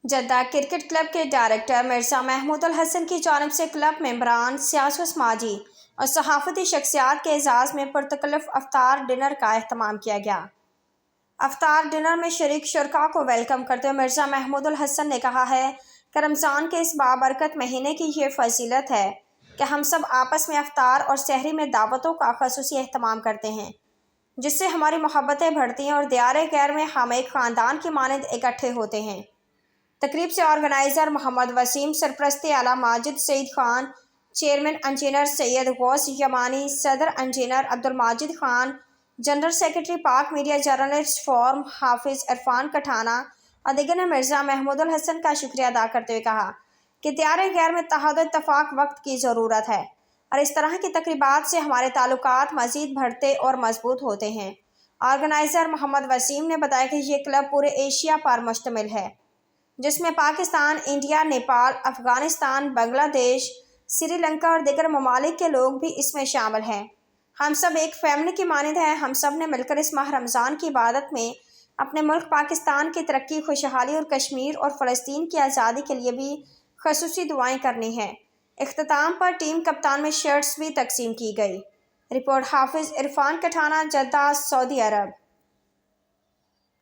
Jeddah cricket club के director Mirza Mahmood अल हसन की जानिब से क्लब मेंबरान, सियासी समाजी और सहाफ़ती शख्सियात के एजाज़ में पुरतकल्लुफ़ अफ्तार डिनर का एहतमाम किया गया। अफ्तार डिनर में शरीक शुरका को वेलकम करते हुए मिर्ज़ा महमूद अल हसन ने कहा है कि रमज़ान के इस बाबरकत महीने की ये फजीलत है कि हम सब आपस में अफ्तार और सहरी में दावतों का ख़ुसूसी एहतमाम करते हैं, जिससे हमारी मोहब्बतें बढ़ती हैं और दियारे गैर में हम एक ख़ानदान की मानद इकट्ठे होते हैं। तकरीब से ऑर्गेनाइज़र मोहम्मद वसीम, सरपरस्ती आला माजिद सईद खान, चेयरमैन इंजीनियर सैयद गौस यमानी, सदर engineer Abdul Majid Khan, general secretary पाक मीडिया जर्नलिस्ट फोरम हाफिज़ इरफान कठाना और दीगर ने मिर्ज़ा महमूद अल हसन का शुक्रिया अदा करते हुए कहा कि दियारे गैर में इत्तेहाद और इत्तफ़ाक़ वक्त की ज़रूरत है और इस तरह की तकरीबात से हमारे ताल्लुकात मज़ीद बढ़ते और मजबूत होते हैं। ऑर्गेनाइज़र मोहम्मद वसीम ने बताया कि ये क्लब पूरे एशिया पर मुश्तमिल है, जिसमें पाकिस्तान, इंडिया, नेपाल, अफ़गानिस्तान, बांग्लादेश, श्रीलंका और दीगर ममालिक के लोग भी इसमें शामिल हैं। हम सब एक फैमिली की मानद हैं। हम सब ने मिलकर इस माह रमज़ान की इबादत में अपने मुल्क पाकिस्तान की तरक्की, खुशहाली और कश्मीर और फ़लस्तीन की आज़ादी के लिए भी ख़ुसूसी दुआएं करनी हैं। इख्तिताम पर टीम कप्तान में शर्ट्स भी तकसीम की गई। रिपोर्ट हाफिज़ इरफान कठाना, जद्दा, सऊदी अरब।